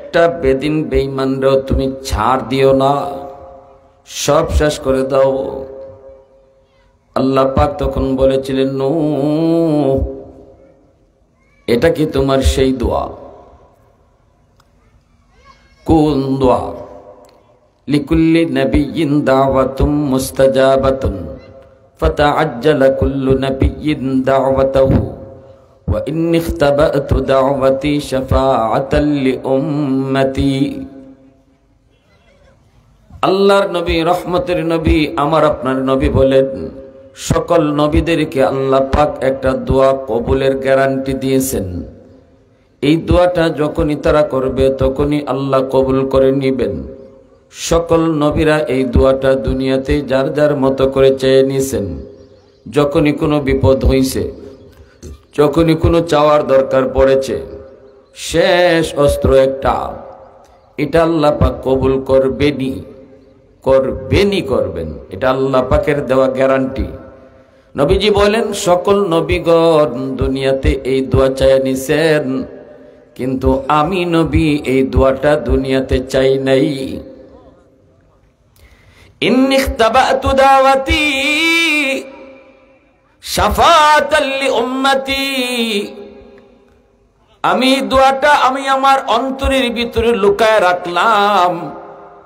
একটা বেদিন বেঈমানরেও তুমি ছাড় দিও না, সব শেষ করে দাও। আল্লাহ পাক তখন বলেছিলেন, নূহ, এটা কি তোমার সেই দোয়া? কোন দোয়া? লিকুল্লি নবিয়্যিন দাওয়াতুম মুস্তাজাবাতুন ফাতাআজ্জালা কুল্লু নবিয়্যিন দাওয়াতাহু ওয়া ইন্নী ইখতাবাতু দাওয়াতি শাফাআতাল লিউম্মতি। আল্লাহর নবী, রহমতের নবী, আমার আপনার নবী বলেন, সকল নবীদেরকে আল্লাহ পাক একটা দোয়া কবুলের গ্যারান্টি দিয়েছেন। এই দোয়াটা যখনই তারা করবে তখনই আল্লাহ কবুল করে নিবেন। সকল নবীরা এই দোয়াটা দুনিয়াতে যার যার মতো করে চেয়ে নিয়েছেন। যখনই কোনো বিপদ হইছে, যখনই কোনো চাওয়ার দরকার পড়েছে, শেষ অস্ত্র একটা, এটা আল্লাহ পাক কবুল করবেনই, করবেন। এটা আল্লাহ পাকের দেওয়া গ্যারান্টি। নবীজি বলেন, সকল নবীগণ দুনিয়াতে এই দোয়া চায় নিছেন, কিন্তু আমি নবী এই দোয়াটা দুনিয়াতে চাই নাই। ইন্নী ইখতাবাতু দাওয়াতি শাফাআতাল লিউম্মতি। আমি দোয়াটা আমি আমার অন্তরের ভিতরে লুকায় রাখলাম,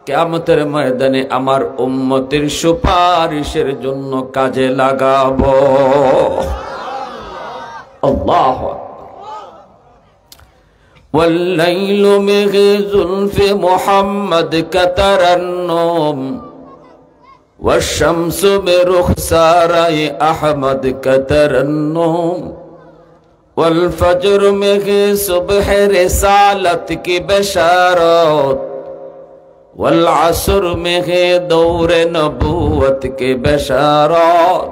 কিয়ামতের ময়দানে আমার উম্মতের সুপারিশের জন্য কাজে লাগাবো। আল্লাহু আকবার। والليل من زلف محمد كترنم والشمس برخسار أحمد كترنم والفجر में सुबह रिसालत की बशारत والعصر में दौर नबूवत की बशारत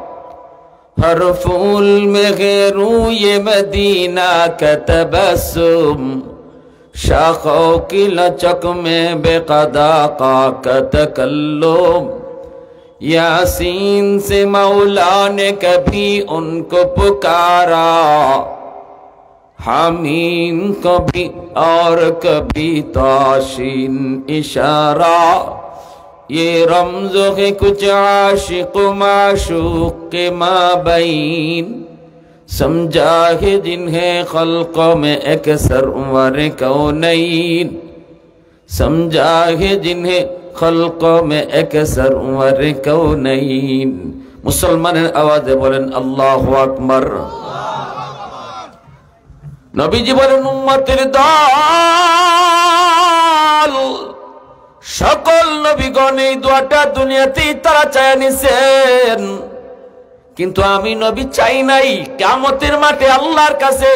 हर फूल में रूय मदीना का तबस्सुम शाखों की लचक में बेक़दा का तकल्लुम यासीन से मौला ने कभी उनको पुकारा हामीन कभी और कभी ताशीन इशारा ये रमज़ो है कुछ आशिक माशूक के माबैन समझा है जिन्हें खल्क़ों में एक सरवर कौनैन समझा है जिन्हें खल्क़ों में एक सरवर कौनैन। मुसलमाনের আওয়াজে বলেন আল্লাহু আকবার। নবীজি বলেন, উম্মতের দল, সকল নবীগণ এই দোয়াটা দুনিয়াতেই তারা চায় নিছেন, কিন্তু আমি নবী চাই নাই। কিয়ামতের মাঠে আল্লাহর কাছে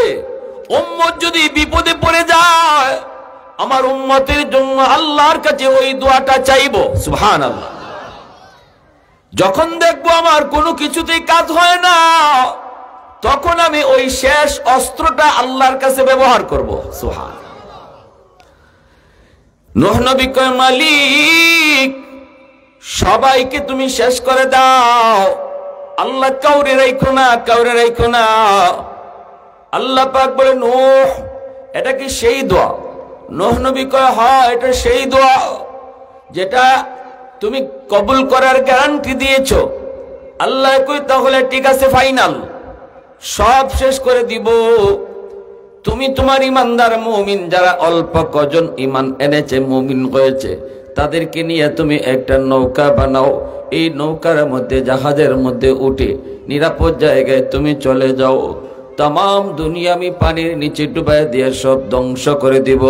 উম্মত যদি বিপদে পড়ে যায়, আমার উম্মতের জন্য আল্লাহর কাছে ওই দোয়াটা চাইবো। সুবহানাল্লাহ। যখন দেখবো আমার কোনো কিছুতেই কাজ হয় না, তখন আমি ওই শেষ অস্ত্রটা আল্লাহর কাছে ব্যবহার করব। সুবহান। নূহ নবী কয়, মালিক সবাইকে তুমি শেষ করে দাও, আল্লাহ কাউরে রাখো না, কাউরে রাখো না। আল্লাহ পাক বলে, নূহ এটা কি সেই দোয়া? নূহ নবী কয়, হ্যাঁ এটা সেই দোয়া যেটা তুমি কবুল করার গ্যারান্টি দিয়েছো। আল্লাহ কই, তাহলে ঠিক আছে, ফাইনাল, সব শেষ করে দিব। তুমি তোমার ইমানদার মুমিন যারা অল্প কজন ইমান এনেছে, মুমিন হয়েছে, তাদেরকে নিয়ে তুমি একটা নৌকা বানাও। এই নৌকার মধ্যে, জাহাজের মধ্যে উঠে নিরাপদ জায়গায় তুমি চলে যাও। तमाम দুনিয়া আমি পানির নিচে ডুবাই দিয়ে সব ধ্বংস করে দিব,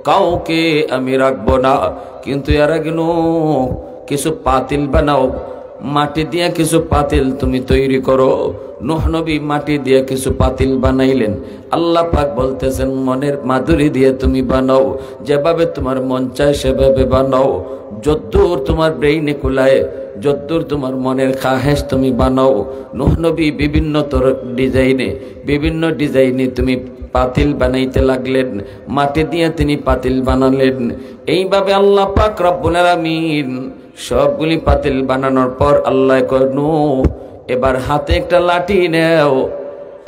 কাউকে আমি রাখবো না। কিন্তু এর আগে কিছু পাতিল বানাও, মাটি দিয়ে কিছু পাতিল তুমি তৈরি করো। নূহ নবী মাটি দিয়ে কিছু পাতিল বানাইলেন। আল্লাহ পাক বলতেছেন, মনের মাধুরী দিয়ে তুমি বানাও, যেভাবে তোমার মন চায় সেভাবে বানাও, যদ্দূর তোমার ব্রেইনে কুলায়, যদ্দূর তোমার মনের খাহেশ তুমি বানাও। নূহ নবী বিভিন্ন ডিজাইনে তুমি পাতিল বানাইতে লাগলেন, মাটি দিয়ে তিনি পাতিল বানালেন। এইভাবে আল্লাহ পাক রব্বুল আলামিন সবগুলি পাতিল বানানোর পর আল্লাহ কয়, নূহ এবার হাতে একটা লাঠি নেও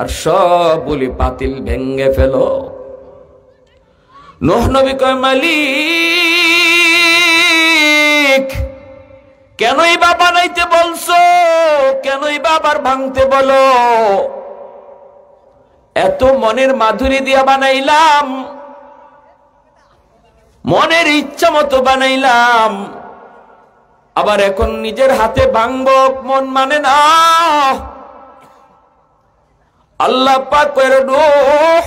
আর সবগুলি পাতিল ভেঙ্গে ফেলো। নূহ নবী কয় মালিক কেনই বা বানাইতে বলছো, কেনই বা আবার ভাঙতে বলো? এত মনের মাধুরী দিয়া বানাইলাম, মনের ইচ্ছা মতো বানাইলাম, আবার এখন নিজের হাতে ভাঙবো, মন মানে না। আল্লাহ পাক কইরা নূহ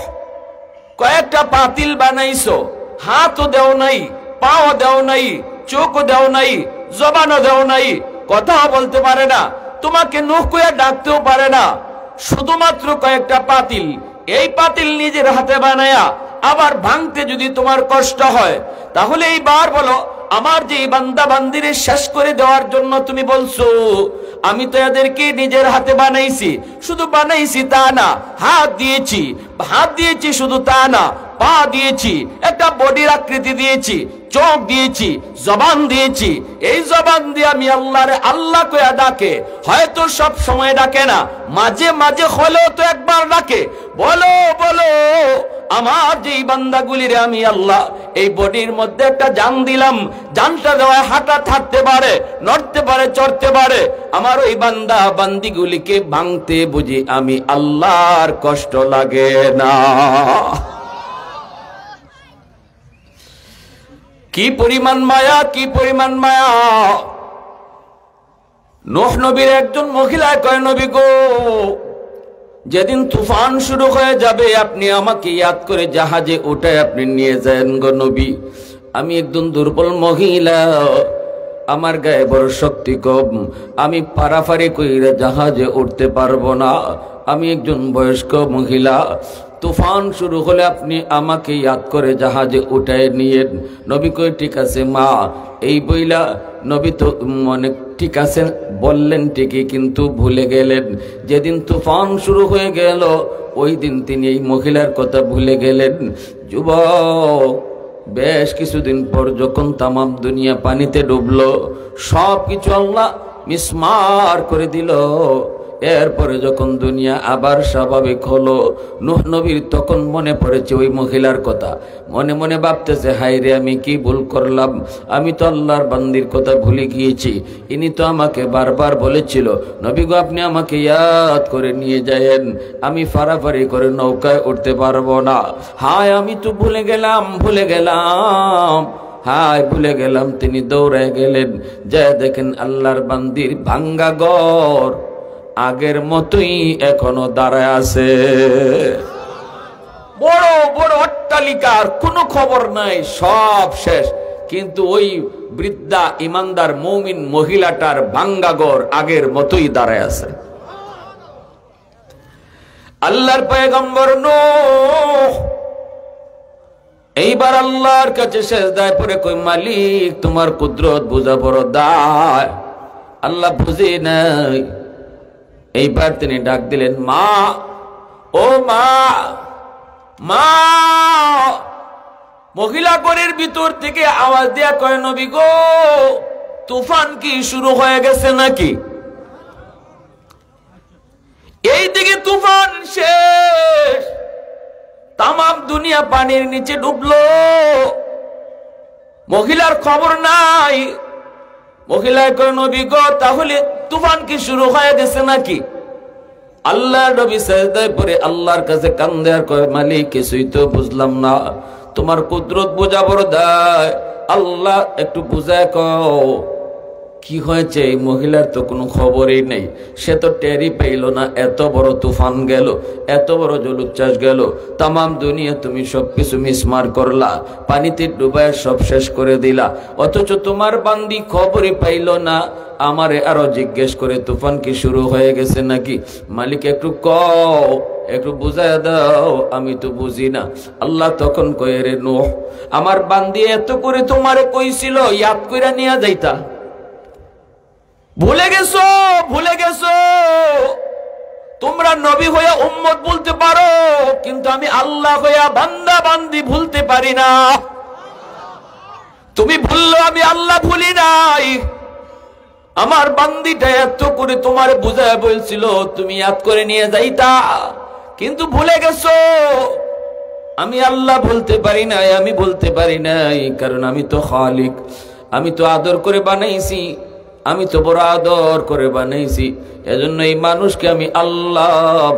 কয়েকটা পাতিল বানাইছো, হাতও দেও নাই, পাও দেও নাই, চোখও দেও নাই, জবানও দেও নাই, কথাও বলতে পারে না, তোমাকে নূহ কইয়া ডাকতেও পারে না, শুধুমাত্র কয়েকটা পাতিল। এই পাতিল নিজের হাতে বানায়া আবার ভাঙতে যদি তোমার কষ্ট হয়, তাহলে এইবার বলো আমার যে বান্দা বান্দিরে শেষ করে দেওয়ার জন্য তুমি বলছো, আমি তো এদেরকে নিজের হাতে বানাইছি, শুধু বানাইছি তা না, হাত দিয়েছি শুধু তা না, পা দিয়েছি, একটা বডির আকৃতি দিয়েছি, চোখ দিয়েছি, জবান দিয়েছি। এই জবান দিয়ে আমি আল্লাহরে আল্লাহ কইয়া ডাকে, হয়তো সব সময় ডাকে না, মাঝে মাঝে হলেও তো একবার ডাকে, বলো বলো আমার যেই বান্দাগুলিরে আমি আল্লাহ এই বডির মধ্যে একটা জান দিলাম, জানটা দেওয়ায় হাঁটা থাকতে পারে, নড়তে পারে, চড়তে পারে, আমার ওই বান্দা বান্দিগুলিকে ভাঙতে বুঝি আমি আল্লাহর কষ্ট লাগে না? কি পরিমাণ মায়া, কি পরিমাণ মায়া! নূহ নবীর একজন মহিলা কয়, নবী গো, যেদিন তুফান শুরু হয়ে যাবে আপনি আমাকে ইয়াদ করে জাহাজে উঠায় আপনি নিয়ে যান গো নবী। আমি একজন দুর্বল মহিলা, আমার গায়ে বড় শক্তি কম, আমি পারাপারি কইরা জাহাজে উঠতে পারবো না, আমি একজন বয়স্ক মহিলা, তুফান শুরু হলে আপনি আমাকে ইয়াদ করে জাহাজে উঠায় নিয়েন। নবী কই ঠিক আছে মা। এই বইলা নবী তো মনে ঠিক আছে বললেন ঠিকই, কিন্তু ভুলে গেলেন। যেদিন তুফান শুরু হয়ে গেল ওই দিন তিনি এই মহিলার কথা ভুলে গেলেন। যুবক, বেশ কিছুদিন পর যখন তামাম দুনিয়া পানিতে ডুবলো, সব কিছু আল্লাহ মিসমার করে দিল, এরপরে যখন দুনিয়া আবার স্বাভাবিক হলো, নূহ নবীর তখন মনে পড়েছে ওই মহিলার কথা। মনে মনে ভাবতেছে, হায় রে আমি কি ভুল করলাম, আমি তো আল্লাহর বান্দির কথা ভুলে গিয়েছি। ইনি তো আমাকে বারবার বলেছিল, নবী গো আপনি আমাকে ইয়াদ করে নিয়ে যায়েন, আমি ফারাফারি করে নৌকায় উঠতে পারবো না। হায় আমি তো ভুলে গেলাম। হায় ভুলে গেলাম। তিনি দৌড়ে গেলেন, যা দেখেন আল্লাহর বান্দির ভাঙ্গা ঘর আগের মতোই এখনো দাঁড়ায় আছে। বড় বড় অট্টালিকার কোনো খবর নাই, সব শেষ, কিন্তু ওই বৃদ্ধা ইমানদার মুমিন মহিলাটার ভাঙ্গা ঘর আগের মতোই দাঁড়ায় আছে। আল্লাহর পয়গম্বর নূহ এইবার আল্লাহর কাছে সেজদায় পড়ে কই, মালিক তোমার কুদরত বুঝা বড় দায়, আল্লাহ বুঝে নাই। এইবার তিনি ডাক দিলেন, মা, ও মা, মা। মহিলা ঘরের ভিতর থেকে আওয়াজ দেয়া কয়, নবী গো তুফান কি শুরু হয়ে গেছে নাকি? এইদিকে তুফান শেষ, তামাম দুনিয়া পানির নিচে ডুবলো, মহিলার খবর নাই। মহিলায় কয়, নবী গো তাহলে তুফান কি শুরু হয়ে গেছে নাকি? আল্লাহ নবী সাজদায় পড়ে আল্লাহর কাছে কান্দে আর কয়, মালিক কিছুই তো বুঝলাম না, তোমার কুদরত বোঝা বড় দায়, আল্লাহ একটু বুঝায় কও কি হয়েছে। এই মহিলার তো কোনো খবরই নেই, সে তো টেরই পাইল না, এত বড় তুফান গেল, এত বড় জলোচ্ছ্বাস গেল, তামাম দুনিয়া তুমি সবকিছু মিসমার করলা, পানিতে ডুবায় সব শেষ করে দিলা, অথচ তোমার বান্দি খবরই পাইল না। আমারে আরো জিজ্ঞেস করে তুফান কি শুরু হয়ে গেছে নাকি? মালিক একটু কও, একটু বুঝায় দাও, আমি তো বুঝি না। আল্লাহ তখন কয়ে, রে নূহ, আমার বান্দি এত করে তোমারে কইছিল ইয়াদ কইরা নিয়ে যাইতা, ভুলে গেছো, ভুলে গেছো। তোমরা নবী হইয়া উম্মত বলতে পারো, কিন্তু আমি আল্লাহ হইয়া বান্দা বান্দি ভুলতে পারি না। তুমি ভুললো, আমি আল্লাহ ভুলি নাই। আমার বান্দিটা এত করে তোমার বুঝায় বলছিল তুমি ইয়াদ করে নিয়ে যাইতা, কিন্তু ভুলে গেছো। আমি আল্লাহ বলতে পারি নাই, আমি বলতে পারি নাই, কারণ আমি তো খালিক, আমি তো আদর করে বানাইছি, আমি তো বড় আদর করে বানাইছি। এজন্য এই মানুষকে আমি আল্লাহ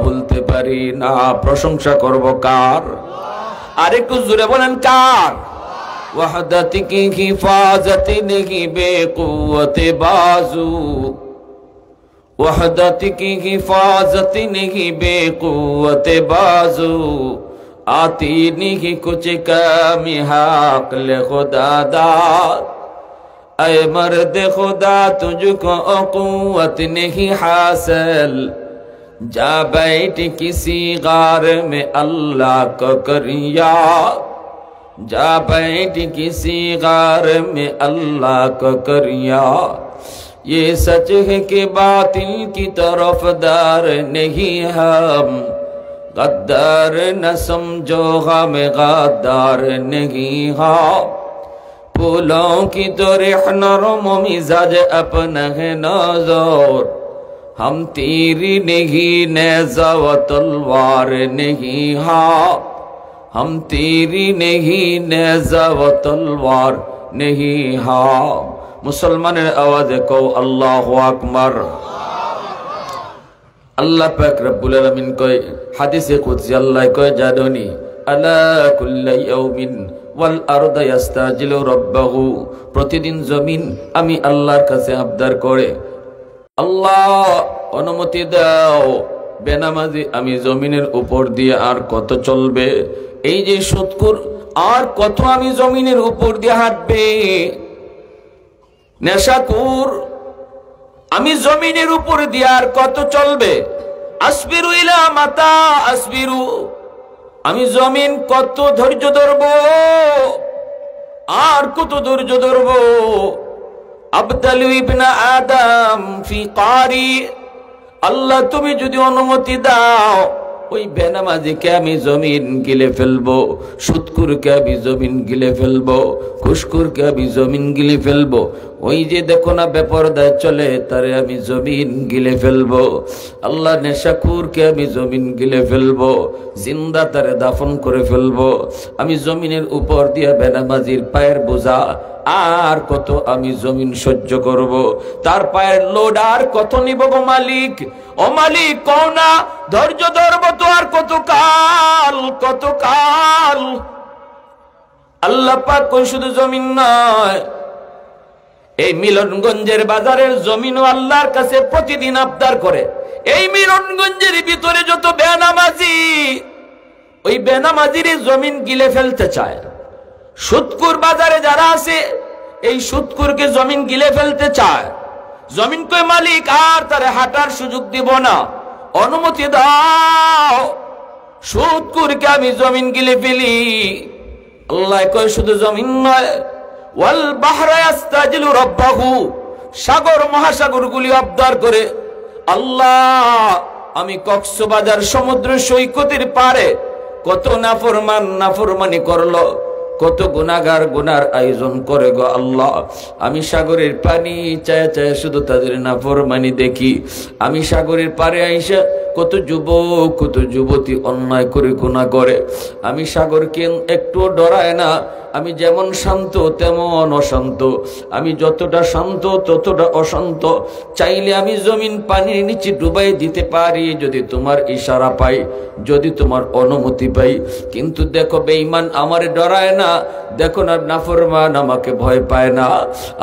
বলতে পারি না। প্রশংসা করব কার? আরেকটু জোরে বলেন কার? ওয়াহদাতি কি হিফাজতি নেহি বেকুওয়াতে বাজু, ওয়াহদাতি কি হিফাজতি নেহি বেকুওয়াতে বাজু, आती नहीं कुछ कमी हाक़िल खुदा दाद, ऐ मर्द खुदा तुझको क़ुव्वत नहीं हासिल, जा बैठ किसी गार में अल्लाह को कर याद, जा बैठ किसी गार में अल्लाह को कर याद। ये सच है कि बातिल की तरफदार नहीं हम, गद्दार न समझो हमें गद्दार नहीं हा, फूलों की तो नरम मिजाज अपना है नजर, हम तीरी नहीं नेज़ा व तलवार नहीं हा, हम तीरी नहीं नेज़ा व तलवार नहीं हा। मुसलमानेर आवाज़े कहो अल्लाहु अकबर। আল্লাহ পাক রব্বুল আলামিন কয় হাদিসে কুদসি, আল্লাহ কয় জানোনি আলা কুল্লি ইয়াউমিন ওয়াল আরদু ইস্তাজিলু রাব্বাহু, প্রতিদিন জমিন আমি আল্লাহর কাছে আবদার করে, আল্লাহ অনুমতি দাও, বেনামাজি আমি জমিনের উপর দিয়ে আর কত চলবে, এই যে সুদখোর আর কত আমি জমিনের উপর দিয়ে হাঁটবে, নেশাখোর আমি জমিনের উপর দিয়ে আর কত চলবে, আসবিরু ইলা মাতা আসবিরু, আমি জমিন কত ধৈর্য ধরব, আর কত ধৈর্য ধরব, আবদালু ইবনা আদম ফি কারি, আল্লাহ তুমি যদি অনুমতি দাও ওই বেনামাজিকে আমি জমিন গিলে ফেলবো, সুদখোরকে আমি জমিন গিলে ফেলবো, ঘুষখোরকে আমি জমিন গিলে ফেলবো, ওই যে দেখো না বেপরদায় চলে তারে আমি জমিন গিলে ফেলবো, আল্লাহ নেশাখোরকে আমি জমিন গিলে ফেলবো, জিন্দা তারে দাফন করে ফেলবো, আমি জমিনের উপর দিয়া বেনামাজির পায়ের বোঝা আর কত আমি জমিন সহ্য করব, তার পায়ের লোড আর কত নিব গো মালিক, ও মালিক কও না ধৈর্য ধরবো তো আর কত কাল, কত কাল। আল্লাহ পাক কই শুধু জমিন নয়, এই মিলনগঞ্জের বাজারের জমিনও আল্লাহর কাছে প্রতিদিন আবদার করে, এই মিলনগঞ্জের ভিতরে যত বেনামাজি, ওই বেনামাজির জমিন গিলে ফেলতে চায়, সুদখোর বাজারে যারা আছে এই সুদখোরকে জমিন গিলে ফেলতে চায়, জমিন কই মালিক আর তারে হাঁটার সুযোগ দিব না, অনুমতি দাও, সুদখোরকে আমি জমিন গিলে ফেলি। আল্লাহ কয় শুধু জমিন নয়, ওয়াল বাহরা ইস্তাজিলু রাব্বাহু, সাগর মহাসাগর গুলি আবদার করে, আল্লাহ আমি কক্সবাজার সমুদ্র সৈকতের পারে কত নাফরমান নাফরমানি করলো, কত গুনাহগার গুনার আয়োজন করে গো আল্লাহ, আমি সাগরের পানি চায় চায় শুধু তাদের নাফরমানি দেখি, আমি সাগরের পারে আইসা কত যুবক কত যুবতী অন্যায় করে গুনাহ করে, আমি সাগরকে একটু ডরায় না, আমি যেমন শান্ত তেমন অশান্ত, আমি যতটা শান্ত ততটা অশান্ত, চাইলে আমি জমিন পানির নিচে ডুবাই দিতে পারি যদি তোমার ইশারা পাই, যদি তোমার অনুমতি পাই, কিন্তু দেখো বেঈমান আমারে ডরায় না, দেখো না নাফরমান আমাকে ভয় পায় না,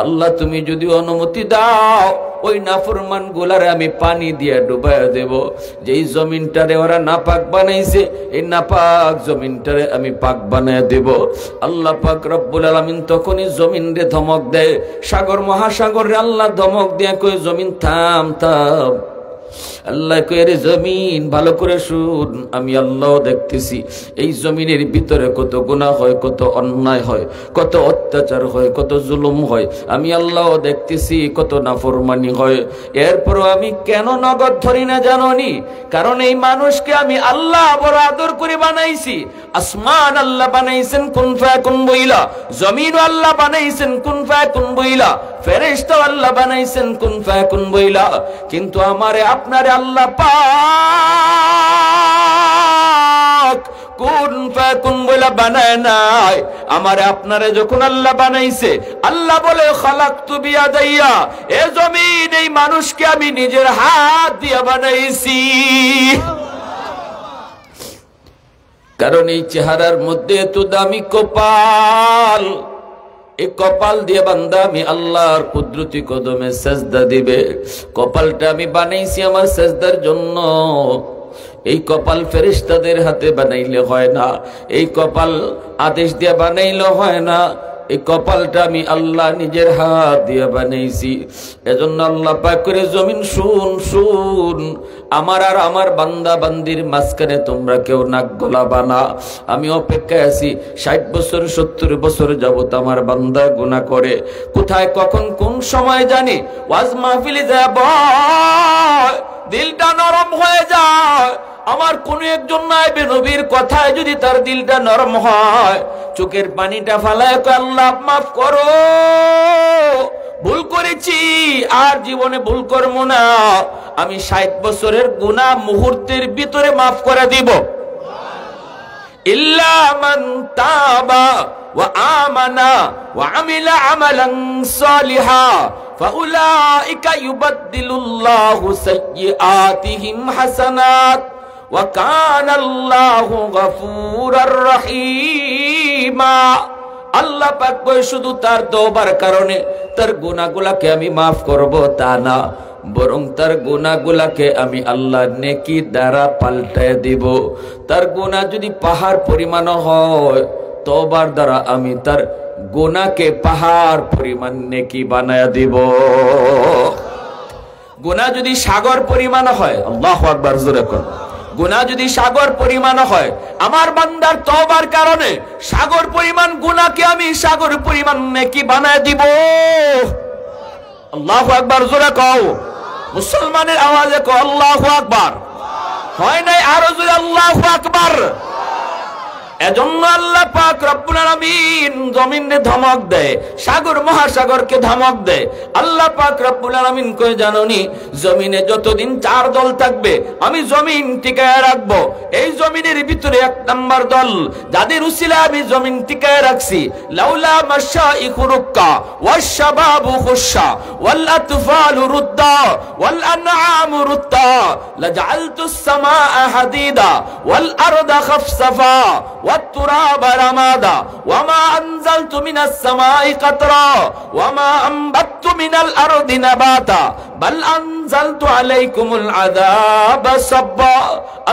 আল্লাহ তুমি যদি অনুমতি দাও ওই নাফরমান গুলারে আমি পানি দিয়ে ডুবাইয়া দেব, যেই জমিনটারে ওরা নাপাক বানাইছে এই নাপাক জমিনটারে আমি পাক বানাইয়া দেব। আল্লাহ পাক রব্বুল আলামিন তখনই জমিনরে ধমক দেয়, সাগর মহাসাগরে আল্লাহ ধমক দিয়ে কই জমিন থাম থাম, আল্লাহ কয় রে জমিন ভালো করে শুন, আমি আল্লাহ দেখতেছি এই জমিনের ভিতরে কত গুনাহ হয়, কত অন্যায় হয়, কত অত্যাচার হয়, কত জুলুম হয়, আমি আল্লাহ দেখতেছি কত নাফরমানি হয়, এরপরও আমি কেন নগদ ধরি না জানোনি? কারণ এই মানুষকে আমি আল্লাহ বড় আদর করে বানাইছি, আসমান আল্লাহ বানাইছেন কুন ফায়াকুন বইলা, জমিন আল্লাহ বানাইছেন কুন ফায়াকুন বইলা, ফেরেশতা আল্লাহ বানাইছেন কুন ফায়াকুন বইলা, কিন্তু আমারে আপনারে আল্লাহ পাক কুন ফায়াকুন বলে বানায় নাই, আমারে আপনারে যখন আল্লাহ বানাইছে, আল্লাহ বলে খালাকতু বিয়াদাইয়া, এ জমিন এই মানুষকে আমি নিজের হাত দিয়ে বানাইছি। কারণ এই চেহারার মধ্যে এত দামি কপাল, এই কপাল দিয়ে বান্দা আমি আল্লাহর কুদরতি কদমে সেজদা দিবে। কপালটা আমি বানাইছি আমার সেজদার জন্য। এই কপাল ফেরেশতাদের হাতে বানাইলে হয় না, এই কপাল আদেশ দিয়ে বানাইলে হয় না, এই কপালটা আমি আল্লাহ নিজের হাত দিয়ে বানাইছি। এজন্য আল্লাহ পাক করে জমিন শুন শুন, আমার আর আমার বান্দা বান্দির মাঝখানে তোমরা কেউ নাক গলাবা না। আমি অপেক্ষায় আছি 60 বছর 70 বছর যাবত আমার বান্দা গুনাহ করে, কোথায় কখন কোন সময় জানি ওয়াজ মাহফিলে যাব, দিলটা নরম হয়ে যায়। আমার কোন একজন নাইবে নবীর কথায় যদি তার দিলটা নরম হয়, চোখের পানিটা ফালায় আল্লাহ মাফ করো, ভুল করেছি, আর জীবনে ভুল করব না। আমি 60 বছরের গুনাহ মুহূর্তের ভিতরে মাফ করে দিব। ইল্লা মান তাবা ওয়া আমানা ওয়া আমিলা আমালান সালিহা ফাউলাইকা ইউবাদদিলুল্লাহু সাইয়্যাতিহিম হাসানাত ওয়া কানাল্লাহু গফুরার রহিমা। আল্লাহ পাক কয় শুধু তার তওবার কারণে তার গুনাহগুলোকে আমি মাফ করব তা না, বরং তার গুনাহগুলোকে আমি আল্লাহ নেকি দ্বারা পাল্টায় দিব। তার গুনাহ যদি পাহাড় পরিমাণ হয়, তওবার দ্বারা আমি তার গুনাহকে পাহাড় পরিমাণ নেকি বানায়া দিব। গুনাহ যদি সাগর পরিমাণ হয়, আল্লাহু আকবার জোরে কোন, গুনাহ যদি সাগর পরিমাণ হয়, আমার বান্দার তওবার কারণে সাগর পরিমাণ গুনাহকে আমি সাগর পরিমাণ নেকি বানায় দিব। আল্লাহু আকবার জোরে কও, মুসলমানের আওয়াজে কও আল্লাহু আকবার। হয় নাই আরো জোরে আল্লাহু আকবার। এজন্য আল্লাহ পাক রব্বুল আলামিন জমিনে ধমক দেয়, সাগর মহাসাগরকে ধমক দেয়। আল্লাহ পাক রব্বুল আলামিন কই জানোনি, জমিনে যতদিন 4 দল থাকবে আমি জমিন টিকায় রাখবো। এই জমিনের ভিতরে 1 নাম্বার দল, যাদের উসিলায় আমি জমিন টিকায় রাখছি, লাউলা মাশাইখু রুক্কা ওয়াশ শাবাবু খুশা ওয়াল আতফালু রুদ্দা ওয়াল আনআমু রুদ্দা লাজআলতুস সামাআ হাদিদা ওয়াল আরদা খাফসাফা والتراب رمادا وما أنزلت من السماء قطرا وما أنبت من الأرض نباتا بل أنزلت عليكم العذاب صبا।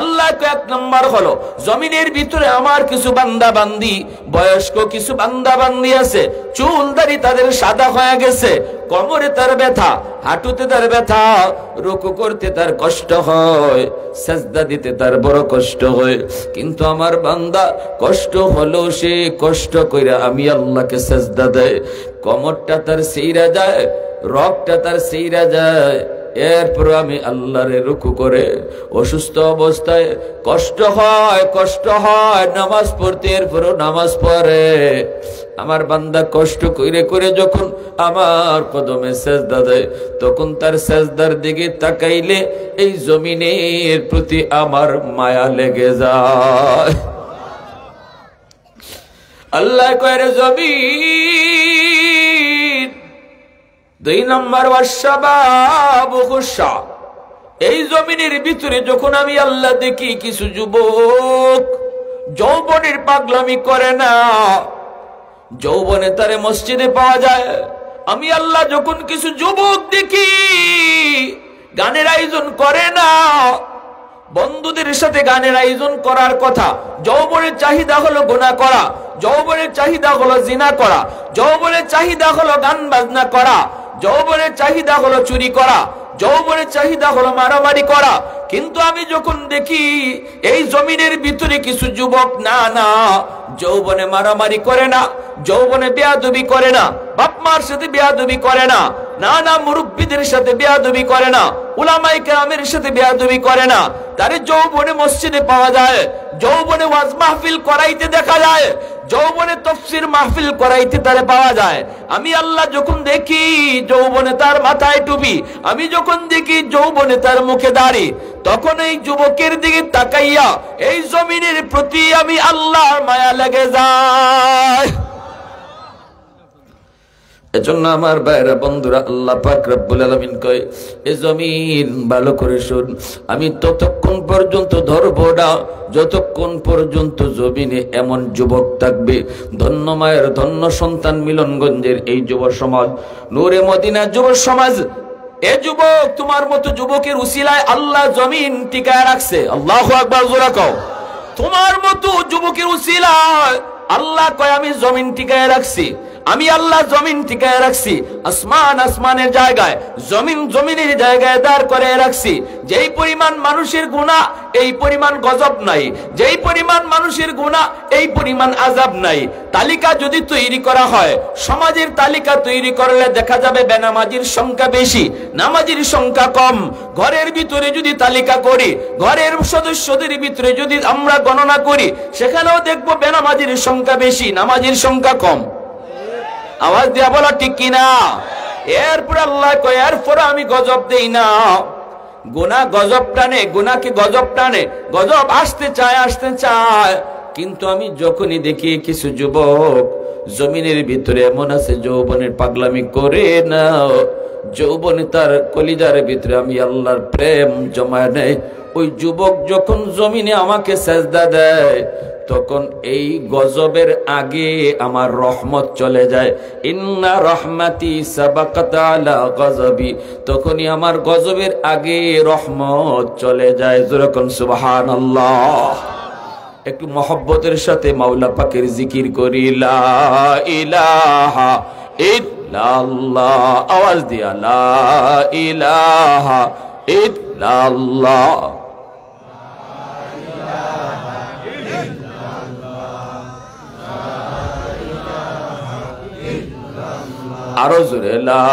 আল্লাহ কে 1 নাম্বার হলো, জমিনের ভিতরে আমার কিছু বান্দা বান্দি, বয়স্ক কিছু বান্দা বান্দি আছে, চুল দাড়ি তাদের সাদা হয়ে গেছে, কোমরে তার ব্যথা, হাঁটুতে তার ব্যথা, রুকু করতে তার কষ্ট হয়, সেজদা দিতে তার বড় কষ্ট হয়। কিন্তু আমার বান্দা কষ্ট হলো সে কষ্ট কইরা আমি আল্লাহকে সেজদা দেয়, কোমরটা তার সেইরা যায়, রগটা তার সেইরা যায়, এরপর আমি আল্লাহরে রুকু করে, অসুস্থ অবস্থায় কষ্ট হয় নামাজ পড়তে, এরপরও নামাজ পড়ে। আমার বান্দা কষ্ট করে করে যখন আমার কদমে সেজদা দেয়, তখন তার সেজদার দিকে তাকাইলে এই জমিনের প্রতি আমার মায়া লেগে যায়। আল্লাহ কয় জমিন 2 নাম্বার ওয়াশাবাবু খুশা, এই জমিনের ভিতরে যখন আমি আল্লাহ দেখি কিছু যুবক যৌবনের পাগলামি করে না, যৌবনে তারে মসজিদে পাওয়া যায়। আমি আল্লাহ যখন কিছু যুবক দেখি গানের আয়োজন করে না, বন্ধুদের সাথে গানের আয়োজন করার কথা, যৌবনের চাহিদা হলো গুনাহ করা, যৌবনের চাহিদা হলো জিনা করা, যৌবনের চাহিদা হলো গান বাজনা করা, যৌবনের চাহিদা হলো চুরি করা, যৌবনের চাহিদা হলো মারামারি করা। কিন্তু আমি যখন দেখি এই জমিনের ভিতরে কিছু যুবক না যৌবনে মারামারি করে না, যৌবনে বেয়াদবি করে না, বাপ মার সাথে বেয়াদবি করে না, না মুরব্বীদের সাথে বেয়াদবি করে না, উলামায়ে কেরামের সাথে বেয়াদবি করে না, তারে যৌবনে মসজিদে পাওয়া যায়, যৌবনে ওয়াজ মাহফিল করাইতে দেখা যায়, যৌবনে তাফসীর মাহফিল করাইতে তারে পাওয়া যায়। আমি আল্লাহ যখন দেখি যৌবনে তার মাথায় টুপি, আমি যখন দেখি যৌবনে তার মুখে দাড়ি, তখন এই যুবকের দিকে তাকাইয়া এই জমিনের প্রতি আমি আল্লাহর মায়া লেগে যায়। এজন্য আমার ভাইরা বন্ধুরা, আল্লাহ পাক রব্বুল আলামিন কয়, এ জমিন ভালো করে শুন, আমি ততক্ষণ পর্যন্ত ধরবো না যতক্ষণ পর্যন্ত জমিনে এমন যুবক থাকবে। ধন্য মায়ের ধন্য সন্তান মিলনগঞ্জের এই যুব সমাজ, নূরে মদিনা যুব সমাজ, এ যুবক তোমার মতো যুবকের উসিলায় আল্লাহ জমিন টিকায় রাখছে। আল্লাহু আকবার, জোরে কও। তোমার মতো যুবকের উসিলায় আল্লাহ কয় আমি জমিন টিকায় রাখছি, আমি আল্লাহ জমিন টিকায় রাখছি। আসমান আসমানের জায়গায়, জমিন জমিনের জায়গায় দাঁড় করে রাখছি। যেই পরিমাণ মানুষের গুনাহ এই পরিমাণ গজব নাই, যেই পরিমাণ মানুষের গুনাহ এই পরিমাণ আযাব নাই। তালিকা যদি তৈরি করা হয়, সমাজের তালিকা তৈরি করলে দেখা যাবে বেনামাজির সংখ্যা বেশি, নামাজির সংখ্যা কম। ঘরের ভিতরে যদি তালিকা করি, ঘরের সদস্যদের ভিতরে যদি আমরা গণনা করি, সেখানেও দেখবো বেনামাজির সংখ্যা বেশি, নামাজির সংখ্যা কম। আওয়াজ দিয়া বলো ঠিক কিনা? এরপরে আল্লাহ কয়, এরপরে আমি গজব দেই না। গুনাহ গজব টানে, গুনাহকে গজব টানে, গজব আসতে চায়। কিন্তু আমি যখনই দেখি কিছু যুবক জমিনের ভিতরে এমন আছে যৌবনের পাগলামি করে না, যৌবনে তার কলিজার ভিতরে আমি আল্লাহর প্রেম জমায় নেই, ওই যুবক যখন জমিনে আমাকে সেজদা দেয়, তখন এই গজবের আগে আমার রহমত চলে যায়। ইন্না রহমাতি সাবাকাত আলা গজবি, তখনই আমার গজবের আগে রহমত চলে যায়। যেরকম সুবহানাল্লাহ। একটু মহব্বতের সাথে মাওলা পাকের জিকির করি, লা ইলাহা ইল্লাল্লাহ। আওয়াজ দিয়া, লা ইলাহা ইল্লাল্লাহ। আরো জোরে, লা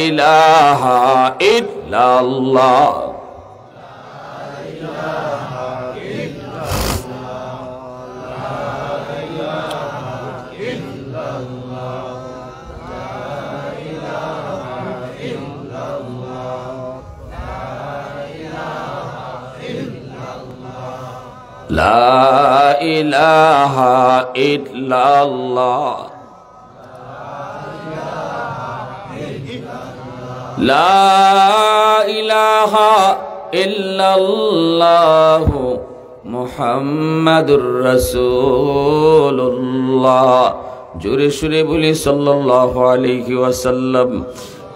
ইলাহা ইল্লাল্লাহ। লা ইলাহা ইল্লাল্লাহ। লা ইলাহা ইল্লাল্লাহু মুহাম্মাদুর রাসূলুল্লাহ। জোরে সুরে বলি সাল্লাল্লাহু আলাইহি ওয়াসাল্লাম।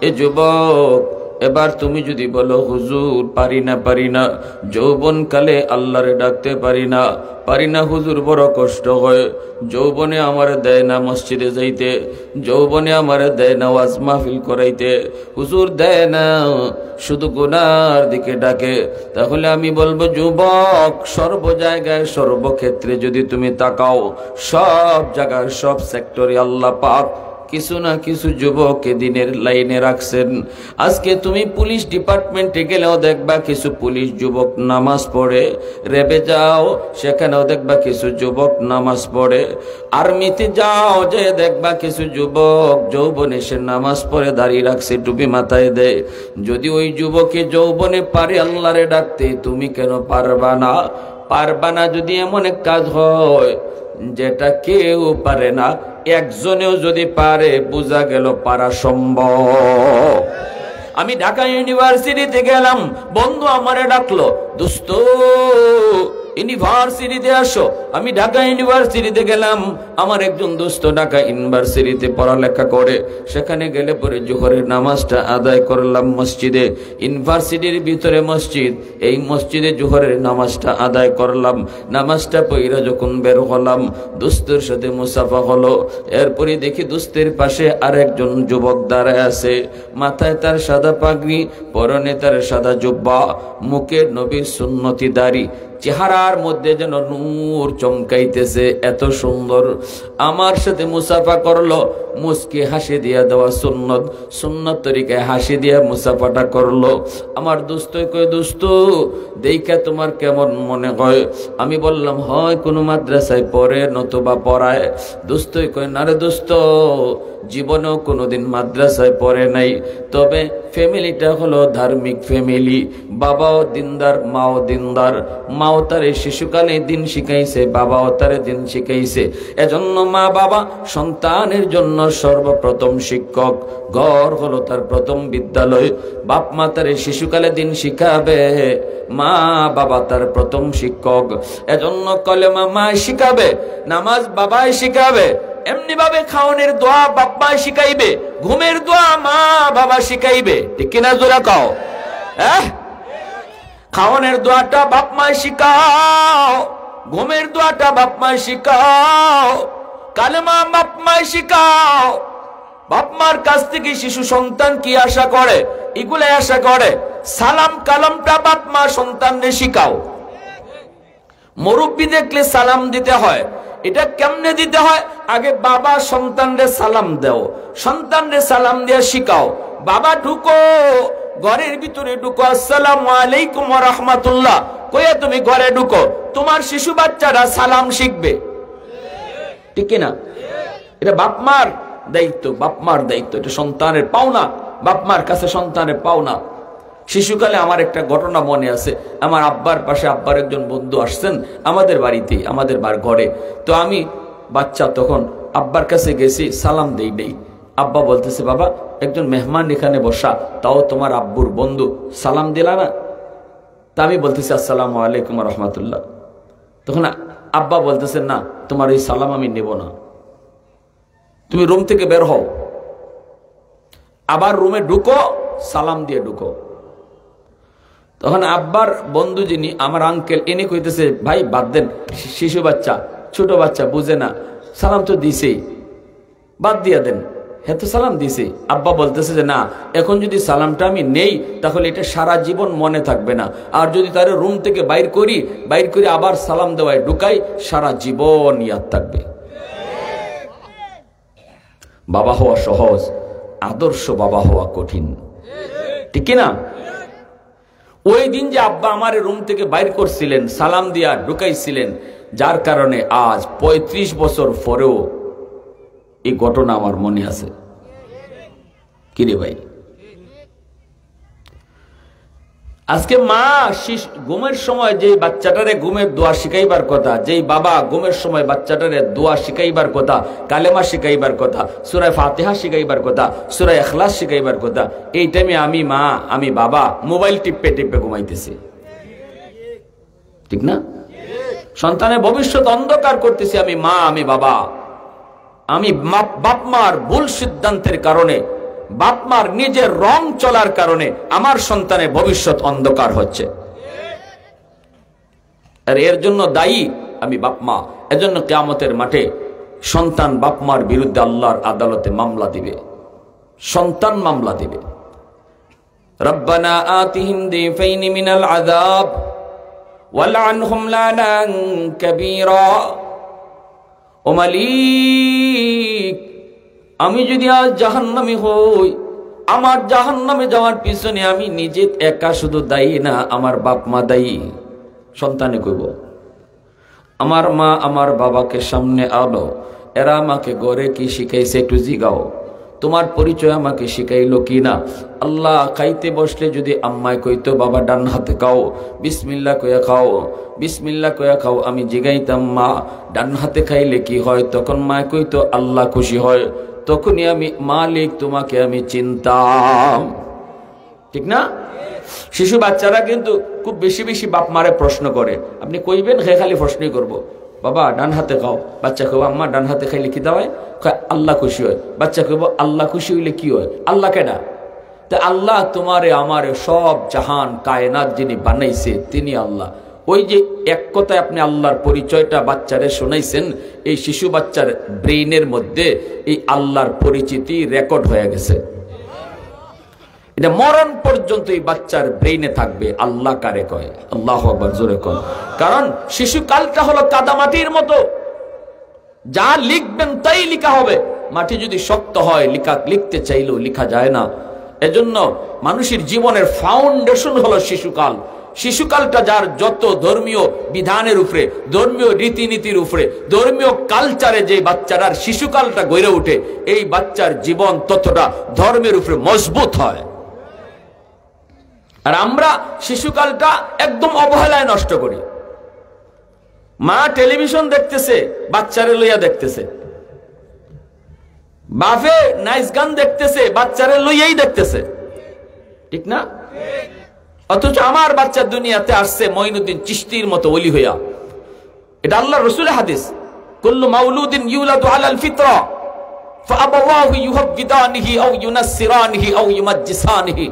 এ যুবক, এবার তুমি যদি বলো হুজুর পারি না, যৌবন কালে আল্লাহরে ডাকতে পারি না হুজুর, বড় কষ্ট হয়। যৌবনে আমার দেয় না মসজিদে যাইতে, যৌবনে আমার দেয় না ওয়াজ মাহফিল করাইতে, হুজুর দেয় না, শুধু গুনার দিকে ডাকে। তাহলে আমি বলবো যুবক, সর্ব জায়গায় সর্বক্ষেত্রে যদি তুমি তাকাও, সব জায়গার সব সেক্টরে আল্লাহ পাক কিছু না কিছু যুবককে দিনের লাইনে রাখছেন। আজকে তুমি পুলিশ ডিপার্টমেন্টে গেলেও দেখবা কিছু পুলিশ যুবক নামাজ পড়ে, রেবে যাও সেখানেও দেখবা কিছু যুবক নামাজ পড়ে, আর্মিতে যাও যে দেখবা কিছু যুবক যৌবনে সে নামাজ পড়ে দাঁড়িয়ে রাখছে, টুপি মাথায় দেয়। যদি ওই যুবকে যৌবনে পারে আল্লাহরে ডাকতে, তুমি কেন পারবা না? যদি এমন এক কাজ হয় যেটা কেউ পারে না, একজনেও যদি পারে, বোঝা গেল পারা সম্ভব। আমি ঢাকা ইউনিভার্সিটিতে গেলাম, বন্ধু আমারে ডাকলো, দোস্ত ইউনিভার্সিটিতে আসো। আমি ঢাকা ইউনিভার্সিটিতে গেলাম, আমার একজন দোস্ত ঢাকা ইউনিভার্সিটিতে পড়ালেখা করে, সেখানে গেলে পরে জোহরের নামাজটা আদায় করলাম মসজিদে। ইউনিভার্সিটির ভিতরে মসজিদ, এই মসজিদে জোহরের নামাজটা আদায় করলাম। নামাজটা পইরা যখন বের হলাম, দোস্তের সাথে মুসাফা হলো। এরপরে দেখি দোস্তের পাশে আরেকজন যুবক দাঁড়ায় আছে, মাথায় তার সাদা পাগড়ি, পরনে তার সাদা জুব্বা, মুখে নবীর সুন্নতি দাড়ি, চেহারার মধ্যে যেন নূর চমকাইতেছে, এত সুন্দর। আমার সাথে মুসাফা করলো, মুস্কি হাসি দিয়া দেওয়া সুন্নত, সুন্নত তরিকায় হাসি দিয়া মুসাফাটা করলো। আমার দোস্ত কয়, দোস্ত দেখা তোমার কেমন মনে হয়? আমি বললাম, হয় কোনো মাদ্রাসায় পড়ে নতুবা পড়ায়। দোস্তই কয়, না রে দোস্ত, জীবনেও কোনোদিন মাদ্রাসায় পড়ে নাই, তবে ফ্যামিলিটা হলো ধার্মিক ফ্যামিলি, বাবাও দিনদার, মাও দিনদার। মাও তারে শিশুকালে দিন শিখাইছে, বাবাও তারে দিন শিখাইছে। এজন্য মা বাবা সন্তানের জন্য সর্বপ্রথম শিক্ষক, ঘর হলো তার প্রথম বিদ্যালয়। বাপ মা তারে শিশুকালে দিন শিখাবে, মা বাবা তার প্রথম শিক্ষক। এজন্য কলেমা মা শিখাবে, নামাজ বাবাই শিখাবে, এমনি ভাবে খাওয়ানোর দোয়া বাপ মা শিখাইবে, ঘুমের দোয়া মা বাবা শিখাইবে। ঠিক কিনা জোরা কও? খাওয়ানোর দোয়াটা বাপ মা শিখাও, ঘুমের দোয়াটা বাপ মা শিখাও, কালেমা বাপ মা শিখাও। বাপ মার কাছ থেকে শিশু সন্তান কি আশা করে? এগুলো আশা করে। সালাম কালামটা বাপ মা সন্তানকে শিখাও। মুরব্বি দেখলে সালাম দিতে হয়, এটা কেমনে দিতে হয়? আগে বাবা সন্তানরে সালাম দাও, সন্তানরে সালাম দিয়ে শিখাও। বাবা ঢুকো, ঘরের ভিতরে ঢুকো, আসসালামু আলাইকুম ওয়া রাহমাতুল্লাহ কইয়া তুমি ঘরে ঢুকো, তোমার শিশু বাচ্চারা সালাম শিখবে। ঠিক না? এটা বাপ মার দায়িত্ব, বাপ মার দায়িত্ব, এটা সন্তানের পাওনা, বাপ মার কাছে সন্তানের পাওনা। শিশুকালে আমার একটা ঘটনা মনে আছে। আমার আব্বার পাশে আব্বার একজন বন্ধু আসছেন আমাদের বাড়িতে, আমাদের ঘরে। তো আমি বাচ্চা তখন আব্বার কাছে গেছি, সালাম দেই নেই। আব্বা বলতেছে, বাবা একজন মেহমান এখানে বসা, তাও তোমার আব্বুর বন্ধু, সালাম দিলা না? তা আমি বলতেছি আসসালামু আলাইকুম রহমতুল্লাহ। তখন আব্বা বলতেছে, না তোমার এই সালাম আমি নেব না, তুমি রুম থেকে বের হও, আবার রুমে ঢুকো, সালাম দিয়ে ঢুকো। তখন আব্বার বন্ধু যিনি আমার আঙ্কেল, এনে কইতেছে, ভাই বাদ দেন, শিশু বাচ্চা, ছোট বাচ্চা বুঝে না, সালাম তো দিছেই, বাদ দিয়া দেন, হ্যাঁ তো সালাম দিছে। আব্বা বলতেছে যে না, এখন যদি সালামটা আমি নেই তাহলে এটা সারা জীবন মনে থাকবে না, আর যদি তার রুম থেকে বাইর করি আবার সালাম দেওয়ায় ঢুকাই, সারা জীবন ইয়াদ থাকবে। বাবা হওয়া সহজ, আদর্শ বাবা হওয়া কঠিন। ঠিক না? ওই দিন যে আব্বা আমার রুম থেকে বাইর করছিলেন, সালাম দিয়া ঢুকাইছিলেন, যার কারণে আজ 35 বছর পরেও এই ঘটনা আমার মনে আছে। কিরে ভাই, আজকে মা ঘুমের সময় যে বাচ্চাটারে ঘুমের দোয়া শিখাইবার কথা, যেই বাবা ঘুমের সময় বাচ্চাটারে দোয়া শিখাইবার কথা, কালেমা শিখাইবার কথা, সূরা ফাতিহা শিখাইবার কথা, সূরা ইখলাস শিখাইবার কথা, এই টাইমে আমি মা, আমি বাবা মোবাইল টিপে টিপে ঘুমাইতেছি। ঠিক না? সন্তানের ভবিষ্যৎ অন্ধকার করতেছি আমি মা, আমি বাবা। আমি বাপ মার ভুল সিদ্ধান্তের কারণে, বাপ মার নিজের রং চলার কারণে আমার সন্তানের ভবিষ্যৎ অন্ধকার হচ্ছে। আর এর জন্য দায়ী আমি বাপ মা। এজন্য কিয়ামতের মাঠে সন্তান বাপ মার বিরুদ্ধে আল্লাহর আদালতে মামলা দিবে, সন্তান মামলা দিবে। রব্বানা আতিহিম দিফাইনি মিনাল আযাব ওয়ালআনহুম লানান কাবীরা। ও মালিক, আমি যদি আজ জাহান্নামী হই, আমার জাহান্নামে যাওয়ার পিছনে আমি নিজে একা শুধু দায়ী না, আমার বাপ মা দায়ী। সন্তানে কইব, আমার মা আমার বাবাকে সামনে আলো, এরা আমাকে ঘরে কি শিখাইছে একটু জিগাও, তোমার পরিচয় আমাকে শিখাইলো কি না। আল্লাহ, খাইতে বসলে যদি আম্মায় কইতো বাবা ডান হাতে খাও, বিসমিল্লাহ কইয়া খাও, বিসমিল্লাহ কইয়া খাও, আমি জিগাইতাম মা ডান হাতে খাইলে কি হয়, তখন মা কইতো আল্লাহ খুশি হয়, তখনই আমি মালিক তোমাকে আমি চিনতাম। ঠিক না? শিশু বাচ্চারা কিন্তু খুব বেশি বেশি বাপ মারে প্রশ্ন করে। আপনি কইবেন, হে খালি প্রশ্নই করবো, বাবা ডান হাতে খাও, বাচ্চা কইব আম্মা ডান হাতে খাইলে কি দাওয়ায়, আল্লাহ খুশি হয়। বাচ্চা কইব আল্লাহ খুশি হইলে কি হয়? আল্লাহ কেডা? তা আল্লাহ তোমারে আমারে সব জাহান কায়নাত যিনি বানাইছে তিনি আল্লাহ। ওই যে এক কথায় আপনি আল্লাহর পরিচয়টা বাচ্চারে শোনাইছেন, এই শিশু বাচ্চার ব্রেইনের মধ্যে এই আল্লাহর পরিচিতি রেকর্ড হয়ে গেছে। এটা মরণ পর্যন্ত এই বাচ্চার ব্রেইনে থাকবে আল্লাহ কারে কয়, আল্লাহু আকবার, জোরে কর। কারণ শিশুকালটা হলো কাদামাটির মতো, যা লিখবেন তাই লেখা হবে। মাটি যদি শক্ত হয় লিখতে চাইলেও লেখা যায় না। এজন্য মানুষের জীবনের ফাউন্ডেশন হলো শিশুকাল। শিশুকালটা যার যত ধর্মীয় বিধানের উপরে, ধর্মীয় রীতিনীতির উপরে, ধর্মীয় কালচারে যে বাচ্চাটার শিশুকালটা গড়ে ওঠে, এই বাচ্চার জীবন ততটা ধর্মের উপরে মজবুত হয়। আর আমরা শিশুকালটা একদম অবহেলায় নষ্ট করি। মা টেলিভিশন দেখতেছে, বাচ্চারে লইয়া দেখতেছে। বাপে নাইস গান দেখতেছে, বাচ্চারে লইয়াই দেখতেছে, ঠিক না? অথচ আমার বাচ্চা দুনিয়াতে আসছে মঈনুদ্দিন চিশতির মতো ওলি হইয়া। এটা আল্লাহর রাসূলের হাদিস, কুল্লু মাউলুদিন ইউলাদু আলাল ফিতরা ফাআবাওয়াহু ইউহাব্বিদানিহি আও ইউনাসসিরানিহি আও ইউমাজ্জিসানিহি।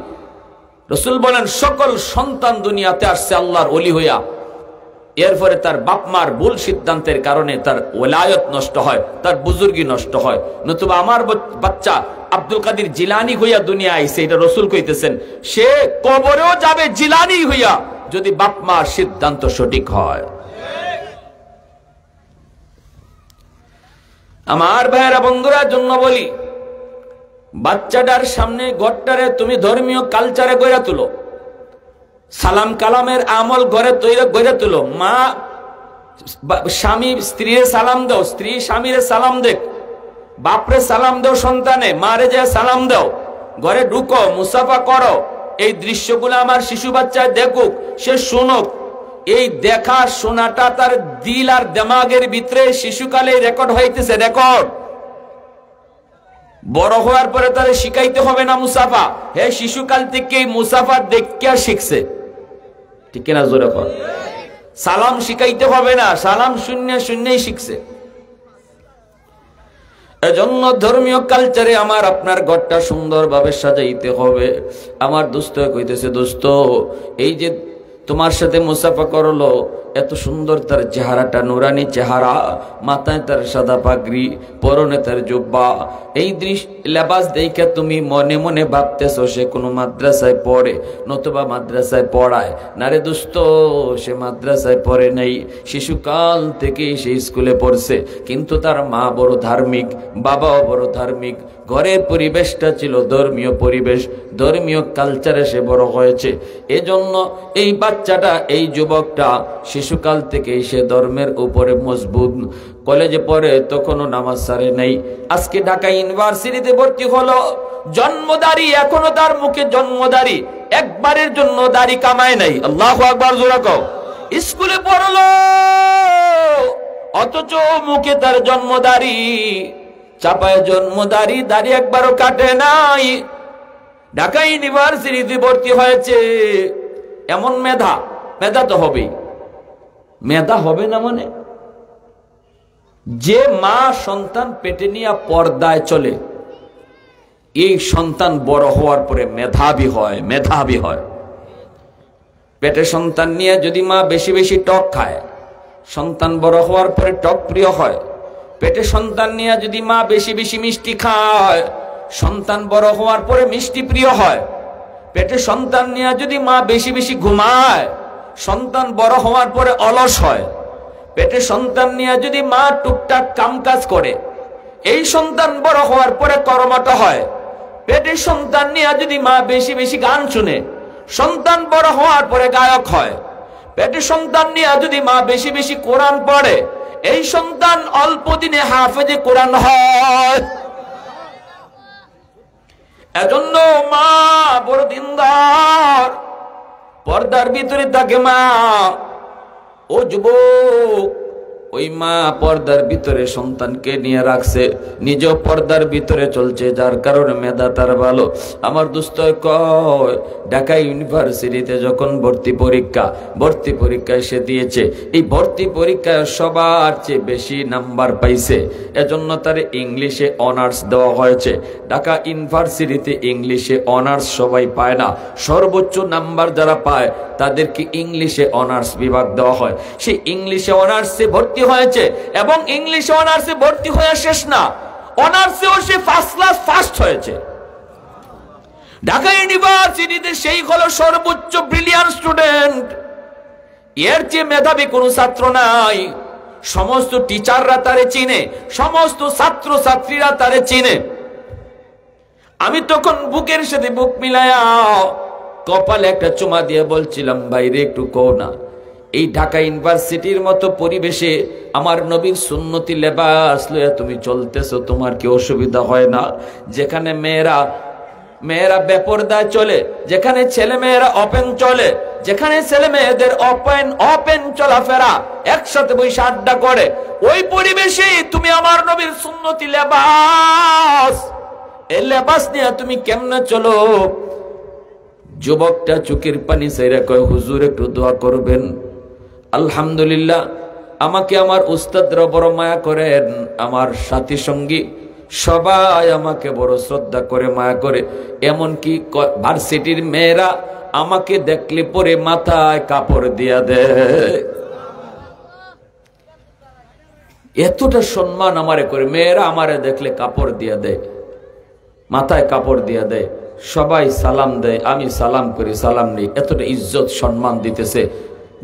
রাসূল বলেন, সকল সন্তান দুনিয়াতে আসছে আল্লাহর ওলি হইয়া। এরপরে তার বাপ মার ভুল সিদ্ধান্তের কারণে তার ওলায়ত নষ্ট হয়, তার বুজুর্গি নষ্ট হয়। নতুবা আমার বাচ্চা আব্দুল কাদের জিলানী হইয়া দুনিয়া আইছে, এটা রাসূল কইতেছেন, সে কবরেও যাবে জিলানী হইয়া, যদি বাপ মার সিদ্ধান্ত সঠিক হয়। আমার ভাইয়েরা বন্ধুরা জন্য বলি, বাচ্চাটার সামনে ঘরটারে তুমি ধর্মীয় কালচারে গড়ে তুলো, সালাম কালামের আমল ঘরে তৈরি গড়ে তুলো। মা স্বামী স্ত্রীর সালাম দাও, স্ত্রী স্বামীর সালাম দেখ, বাপরে সালাম দাও সন্তানে, মারে যে সালাম দাও, ঘরে ঢুকো, মুসাফা করো। এই দৃশ্যগুলো আমার শিশু বাচ্চা দেখুক, সে শুনুক। এই দেখা শোনাটা তার দিল আর দিমাগের ভিতরে শিশুকালে রেকর্ড হইতেছে, রেকর্ড। বড় হওয়ার পরে তারে শিখাইতে হবে না মুসাফা, হে শিশুকাল থেকে মুসাফা দেখে শিখছে, ঠিক না? জোরে কর। সালাম শিখাইতে হবে না, সালাম শূন্য শূন্যই শিখছে। এজন্য ধর্মীয় কালচারে আমার আপনার ঘরটা সুন্দরভাবে সাজাইতে হবে। আমার দোস্ত কইতেছে, দোস্ত এই যে তোমার সাথে মুসাফা করলো, এত সুন্দর তার চেহারাটা, নুরানি চেহারা, মাথায় তার সাদা পাগড়ি, পরনে তার জুব্বা, এই লেবাস দেখে তুমি মনে মনে ভাবতেছো সে কোনো মাদ্রাসায় পড়ে, নতুবা মাদ্রাসায় পড়ায়। না রে দোস্ত, সে মাদ্রাসায় পড়ে নাই, শিশুকাল থেকেই সে স্কুলে পড়ছে। কিন্তু তার মা বড় ধার্মিক, বাবাও বড় ধার্মিক, ঘরের পরিবেশটা ছিল ধর্মীয় পরিবেশ, ধর্মীয় কালচারে সে বড় হয়েছে। এজন্য এই বাচ্চাটা, এই যুবকটা শিশুকাল থেকেই সে ধর্মের উপরে মজবুত। কলেজে পড়ে তখনও নামাজ ছাড়ে নাই, আজকে ঢাকা ইউনিভার্সিটিতে ভর্তি হলো, জন্মদারি, এখনো তার মুখে জন্মদারি, একবারের জন্য দাড়ি কামায় নাই। আল্লাহু আকবার, জোরে কও। স্কুলে পড়লো, অথচ মুখে তার জন্মদারি, চাপায় জন্মদারি, দাড়ি একবারও কাটে নাই। ঢাকা ইউনিভার্সিটিতে ভর্তি হয়েছে। এমন মেধা, মেধা তো হবেই, মেধা হবে না মানে? যে মা সন্তান পেটে নিয়ে পর্দায় চলে, এই সন্তান বড় হওয়ার পরে মেধাবী হয়, মেধাবী হয়। পেটে সন্তান নিয়ে যদি মা বেশি বেশি টক খায়, সন্তান বড় হওয়ার পরে টক প্রিয় হয়। পেটে সন্তান নিয়ে যদি মা বেশি বেশি মিষ্টি খায়, সন্তান বড় হওয়ার পরে মিষ্টি প্রিয় হয়। পেটে সন্তান নিয়ে যদি মা বেশি বেশি ঘুমায়, সন্তান বড় হওয়ার পরে অলস হয়। পেটে সন্তান নিয়ে যদি মা টুকটাক কামকাজ করে, এই সন্তান বড় হওয়ার পরে কর্মঠ হয়। পেটে সন্তান নিয়ে যদি মা বেশি বেশি গান শুনে, সন্তান বড় হওয়ার পরে গায়ক হয়। পেটে সন্তান নিয়ে যদি মা বেশি বেশি কোরআন পড়ে, এই সন্তান অল্প দিনে হাফেজে কোরআন হয়। এজন্য মা বড় দিনদার, পর্দার ভিতরে থাকে মা। ও যুবক, ওই মা পর্দার ভিতরে সন্তানকে নিয়ে রাখছে, নিজেও পর্দার ভিতরে চলছে, যার কারণে মেধা তার ভালো। আমার দোস্ত কয়, ঢাকা ইউনিভার্সিটিতে যখন ভর্তি পরীক্ষায় সে দিয়েছে, এই ভর্তি পরীক্ষায় সবার চেয়ে বেশি নাম্বার পাইছে। এজন্য তার ইংলিশে অনার্স দেওয়া হয়েছে। ঢাকা ইউনিভার্সিটিতে ইংলিশে অনার্স সবাই পায় না, সর্বোচ্চ নাম্বার যারা পায় তাদেরকে ইংলিশে অনার্স বিভাগ দেওয়া হয়। সেই ইংলিশে অনার্সে ভর্তি হয়েছে, এবং ইংলিশে অনার্সে ভর্তি হয়ে শেষ না, অনার্সেও সে ফার্স্ট ক্লাস ফার্স্ট হয়েছে। ঢাকা ইউনিভার্সিটিতে সেই হলো সর্বোচ্চ ব্রিলিয়ান্ট স্টুডেন্ট, এর চেয়ে মেধাবী কোনো ছাত্র নাই। সমস্ত টিচাররা তারে চিনে, সমস্ত ছাত্র ছাত্রীরা তারে চিনে। আমি তখন বুকের সাথে বুক মিলায়া কপালে একটা চুমা দিয়ে বলছিলাম, ভাইরে একটু কও না, এই ঢাকা ইউনিভার্সিটির মতো পরিবেশে আমার নবীর সুন্নতি লেবাস লইয়া তুমি চলতেছো, তোমার কি অসুবিধা হয় না? যেখানে মেয়েরা বেপরদায় চলে, যেখানে ছেলে মেয়েরা ওপেন চলে, যেখানে ছেলে মেয়েদের ওপেন চলাফেরা, একসাথে বসে আড্ডা করে, ওই পরিবেশে তুমি আমার নবীর সুন্নতি লেবাস, এই লেবাস নিয়ে তুমি কেমনে চলো? যুবকটা চোখের পানি ছেড়ে কয়, হুজুর একটু দোয়া করবেন। আলহামদুলিল্লাহ, আমাকে আমার উস্তাদরা বড় মায়া করেন, আমার সাথী সঙ্গী সবাই আমাকে বড় শ্রদ্ধা করে, মায়া করে। এমনকি ভার্সিটির মেয়েরা আমাকে দেখলে পরে মাথায় কাপড় দিয়া দেয়। এতটা সম্মান আমারে করে, মেয়েরা আমারে দেখলে কাপড় দিয়া দেয়, মাথায় কাপড় দিয়া দেয়, সবাই সালাম দেয়, আমি সালাম করি, সালাম নেই। এতটা ইজ্জত সম্মান দিতেছে।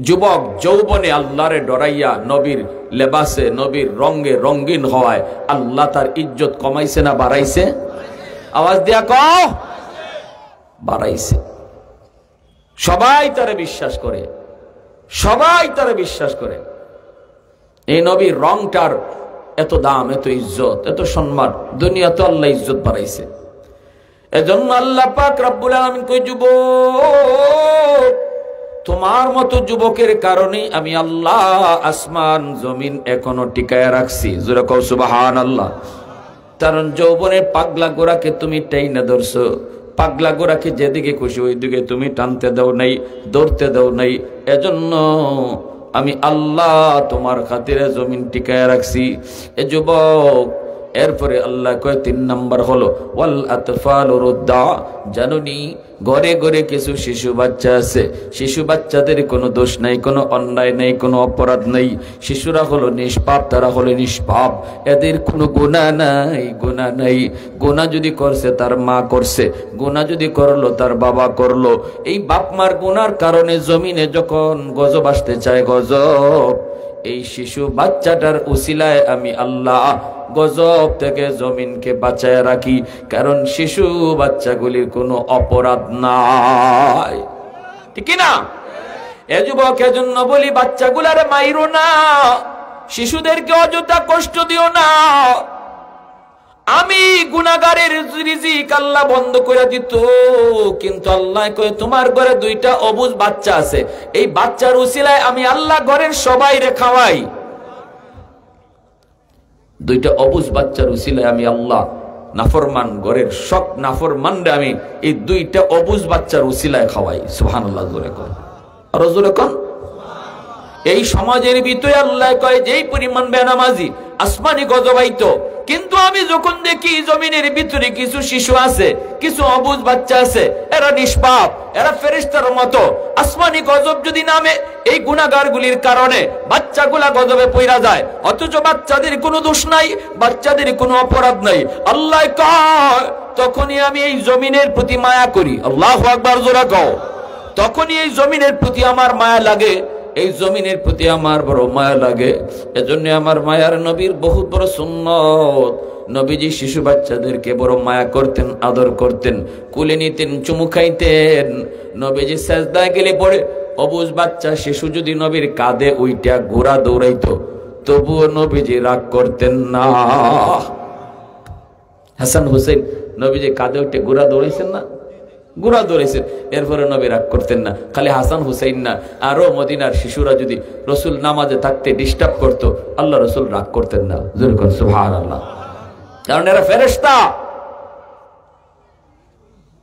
যুবক যৌবনে আল্লাহরে ডরাইয়া নবীর লেবাসে, নবীর রঙে রঙিন হওয়ায় আল্লাহ তার ইজ্জত কমাইছে না বাড়াইছে? আওয়াজ দিয়া কও, বাড়াইছে। সবাই তারে বিশ্বাস করে, সবাই তারে বিশ্বাস করে। এই নবীর রংটার এত দাম, এত ইজ্জত, এত সম্মান, দুনিয়াতে আল্লাহ ইজ্জত বাড়াইছে। এজন্য আল্লাহ পাক রব্বুল আলামিন কই, যুবক, তোমার মতো যুবকের কারণে আমি আল্লাহ আসমান জমিন এখনো টিকায় রাখছি। জোরে কও সুবহানাল্লাহ। কারণ যৌবনের পাগলা গোরাকে তুমি টাইনা ধরছো, পাগলা গোরাকে যেদিকে খুশি ওইদিকে তুমি টানতে দাও নাই, দৌড়তে দাও নাই। এজন্য আমি আল্লাহ তোমার খাতিরে জমিন টিকায় রাখছি। এ যুবক, এরপরে আল্লাহ কয় 3 নাম্বার হলো ওয়াল আতফালু রুদ্দা। জানুনি ঘরে ঘরে কিছু শিশু বাচ্চা আছে, শিশু বাচ্চাদের কোনো দোষ নাই, কোনো অন্যায় নেই, কোনো অপরাধ নেই। শিশুরা হলো নিষ্পাপ, তারা হলো নিষ্পাপ, এদের কোনো গুনাহ নাই, গুনাহ নাই। গুনাহ যদি করছে তার মা করছে, গুনাহ যদি করলো তার বাবা করলো। এই বাপ মার গুনার কারণে জমিনে যখন গজব আসতে চায়, গজব, এই শিশু বাচ্চাটার উসিলায় আমি আল্লাহ গজব থেকে জমিনকে বাঁচায় রাখি। কারণ শিশু বাচ্চাগুলির কোনো অপরাধ নাই, ঠিক না? এ যুবক, এজন্য বলি বাচ্চাগুলারে মাইরো না, শিশুদেরকে অযথা কষ্ট দিও না। আমি গুনাহগারের রিজিক আল্লাহ বন্ধ করে দিত, কিন্তু আল্লাহ কয় তোমার ঘরে 2টা অবুঝ বাচ্চা আছে, এই বাচ্চার উসিলায় আমি আল্লাহ ঘরের সবাইরে খাওয়াই। 2টা অবুঝ বাচ্চার উসিলায় আমি আল্লাহ নাফরমান ঘরের সব নাফরমানরে আমি এই 2টা অবুঝ বাচ্চার উসিলায় খাওয়াই। সুবহানাল্লাহ। জোরে কোন, আর জোরে কোন। এই সমাজের ভিতরে আল্লাহ কয় যেই পরিমাণ বেনামাজি আসমানি গজবাইতো, কিন্তু আমি যখন দেখি জমিনের ভিতরে কিছু শিশু আছে, কিছু অবুঝ বাচ্চা আছে, এরা নিষ্পাপ, এরা ফেরেশতার মতো, আসমানি গজব যদি নামে এই গুনাহগারগুলির কারণে বাচ্চাগুলা গজবে পইরা যায়, অথচ বাচ্চাদের কোনো দোষ নাই, বাচ্চাদের কোনো অপরাধ নাই। আল্লাহ কয় তখনই আমি এই জমিনের প্রতি মায়া করি। আল্লাহু আকবার, জোরে কও। তখনই এই জমিনের প্রতি আমার মায়া লাগে, এই জমিনের প্রতি আমার বড় মায়া লাগে। এজন্য আমার মায়ার নবীর বহুত বড় সুন্নত, নবীজি শিশু বাচ্চাদেরকে বড় মায়া করতেন, আদর করতেন, কুলে নিতেন, চুমু খাইতেন। নবীজি সাজদায় গেলে পড়ে অবুঝ বাচ্চা শিশু যদি নবীর কাঁধে উইটা ঘোড়া দৌড়াইতো, তবুও নবীজি রাগ করতেন না। হাসান হুসেন নবীজি কাঁধে উঠে ঘোড়া দৌড়াইছেন না, গুড়া ধরেছেন, এরপরে নবী রাগ করতেন না। খালি হাসান হুসাইন না, আরো মদিনার শিশুরা যদি রসুল নামাজে থাকতে ডিস্টার্ব করতো, আল্লাহ রসুল রাগ করতেন না। জোরে করে সুবহানাল্লাহ। কারণ এরা ফেরেশতা,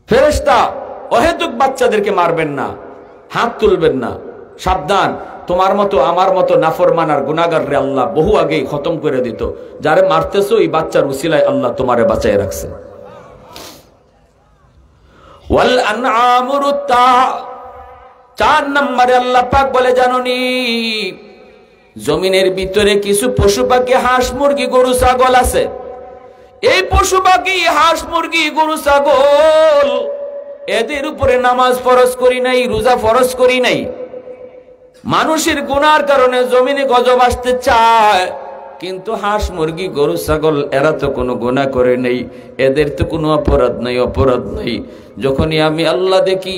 ফেরেশতা। অহেতুক বাচ্চাদেরকে মারবেন না, হাত তুলবেন না, সাবধান। তোমার মতো আমার মতো নাফরমান আর গুনাহগাররে আল্লাহ বহু আগেই খতম করে দিত। যারে মারতেছো এই বাচ্চার উসিলায় আল্লাহ তোমারে বাঁচায় রাখছে। ওয়াল আনআমু রুত্তা। 4 নম্বরে আল্লাহ পাক বলে, জানোনি জমিনের ভিতরে কিছু পশু পাখি, হাঁস মুরগি গরু ছাগল আছে। এই পশু পাখি, হাঁস মুরগি গরু ছাগল এদের উপরে নামাজ ফরজ করি নাই, রোজা ফরজ করি নাই। মানুষের গুনার কারণে জমিনে গজব আসতে চায়, কিন্তু হাঁস মুরগি গরু ছাগল এরা তো কোনো গুনাহ করে নেই, এদের তো কোনো অপরাধ নাই। যখনই আমি আল্লাহ দেখি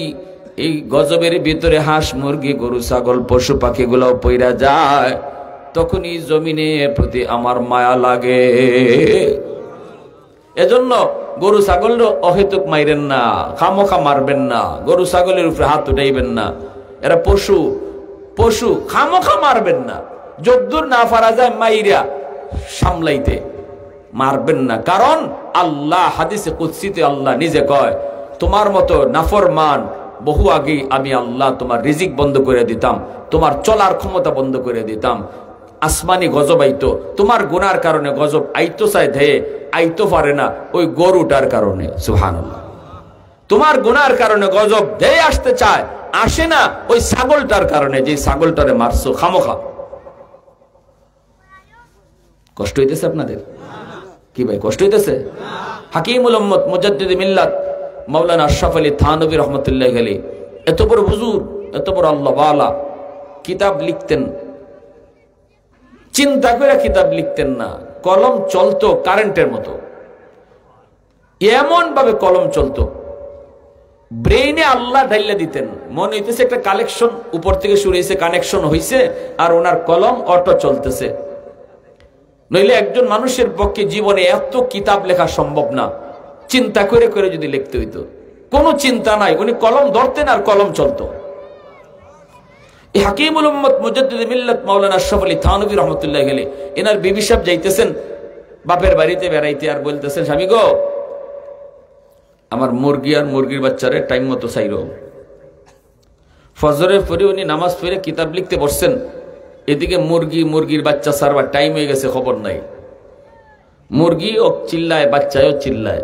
এই গজবের ভিতরে হাঁস মুরগি গরু ছাগল পশু পাখিগুলো পইরা যায়, তখনই জমিনের প্রতি আমার মায়া লাগে। এজন্য গরু ছাগল অহেতুক মাইরেন না, খামোখা মারবেন না, গরু ছাগলের উপরে হাত উঠাইবেন না। এরা পশু খামোখা মারবেন না, যদ্দূর না পারা যায় মাইরা সামলাইতে মারবেন না। কারণ আল্লাহ হাদিসে কুদসিতে আল্লাহ নিজে কয়, তোমার মতো নাফরমান বহু আগে আমি আল্লাহ তোমার রিজিক বন্ধ করে দিতাম, তোমার চলার ক্ষমতা বন্ধ করে দিতাম। আসমানি গজব আইতো, তোমার গুনার কারণে গজব আইতো চায় ধেয়ে আইতো পারে না ওই গরুটার কারণে। সুবহানাল্লাহ। তোমার গুনার কারণে গজব ধেয়ে আসতে চায়, আসে না ওই ছাগলটার কারণে, যে ছাগলটারে মারছো খামোখা। কষ্ট হইতেছে আপনাদের? কি ভাই কষ্ট হইতেছে? হাকিমুল উম্মত মুজাদ্দিদ মিল্লাত মাওলানা আশরাফ আলী থানভী রহমতুল্লাহ আলাইহি এত বড় হুজুর, এত বড় আল্লাহ ওয়ালা, কিতাব লিখতেন, চিন্তা করে কিতাব লিখতেন না, কলম চলতো কারেন্টের মতো, এমন ভাবে কলম চলতো, ব্রেইনে আল্লাহ ঢাইলা দিতেন। মনে হইতেছে একটা কালেকশন উপর থেকে শুরু হয়েছে, কানেকশন হয়েছে, আর ওনার কলম অটো চলতেছে। নইলে একজন মানুষের পক্ষে জীবনে এত কিতাব লেখা সম্ভব না, চিন্তা করে করে যদি লিখতে হইতো। কোনো চিন্তা নাই, উনি কলম ধরতেন আর কলম চলতো। এই হাকিমুল উম্মত মুজাদ্দিদ মিল্লাত মাওলানা আশরাফ আলী থানভী রহমতুল্লাহ আলাইহি এনার বিবি সাহেব যাইতেছেন বাপের বাড়িতে বেড়াইতে, আর বলতেছেন, স্বামী গো, আমার মুরগি আর মুরগির বাচ্চারে টাইম মতো চাইরো। ফজরের পরে উনি নামাজ পড়ে কিতাব লিখতে বসছেন, এদিকে মুরগির বাচ্চা সারবার টাইম হয়ে গেছে, খবর নাই। মুরগিও চিল্লায়, বাচ্চাও চিল্লায়।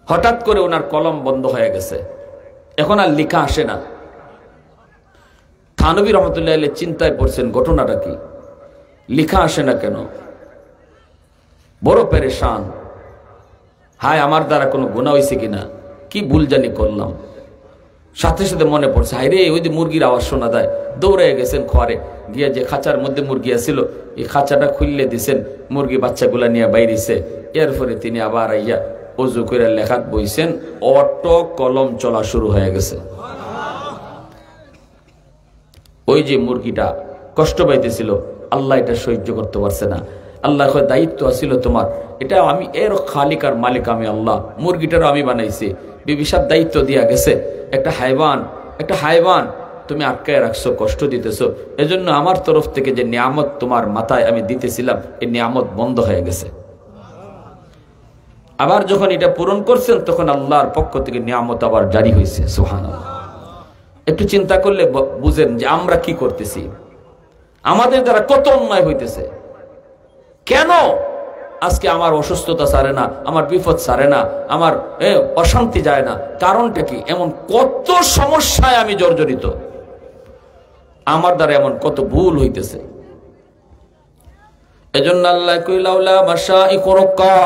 হঠাৎ করে ওনার কলম বন্ধ হয়ে গেছে, এখন আর লেখা আসে না। থানভী রহমতুল্লাহ আলাইহি চিন্তায় পড়ছেন, ঘটনাটা কি, লেখা আসে না কেন? বড় পেরেশান, হায় আমার দ্বারা কোনো গুনাহ হয়েছে কিনা, কি ভুল জানি করলাম। সাথে সাথে মনে পড়ছে, হায় রে, ওই যে মুরগির আওয়াজ শোনা যায়। দৌড়ে গেছেন ঘরে গিয়া, যে খাঁচার মধ্যে মুরগি আছিল এই খাঁচাটা খুললে দিছেন, মুরগি বাচ্চাগুলা নিয়ে বাইরেছে। এরপরে তিনি আবার আইয়া অজু করে লেখাত বইছেন, অটো কলম চলা শুরু হয়ে গেছে। ওই যে মুরগিটা কষ্ট পাইতেছিল, আল্লাহ এটা সহ্য করতে পারছে না। আল্লাহ দায়িত্ব আছিল তোমার, এটা আমি, এর খালিক আর মালিক আমি আল্লাহ, মুরগিটারও আমি বানাইছি। বিবি সাহেব দায়িত্ব দিয়া গেছে, একটা হাইওয়ান তুমি আটকায় রাখছো, কষ্ট দিতেছো, এজন্য আমার তরফ থেকে যে নিয়ামত তোমার মাথায় আমি দিতেছিলাম, এই নিয়ামত বন্ধ হয়ে গেছে। আবার যখন এটা পূরণ করছেন, তখন আল্লাহর পক্ষ থেকে নিয়ামত আবার জারি হয়েছে। সুবহানাল্লাহ। একটু চিন্তা করলে বুঝেন যে আমরা কি করতেছি, আমাদের দ্বারা কত অন্যায় হইতেছে। কেন আজকে আমার অসুস্থতা সারে না, আমার বিপদ সারে না, আমার অশান্তি যায় না? কারণটা কি? এমন কত সমস্যায় আমি জর্জরিত, আমার দ্বারা এমন কত ভুল হইতেছে। এজন্য আল্লাহ কইলাউলা মাশাইখ রুক্কা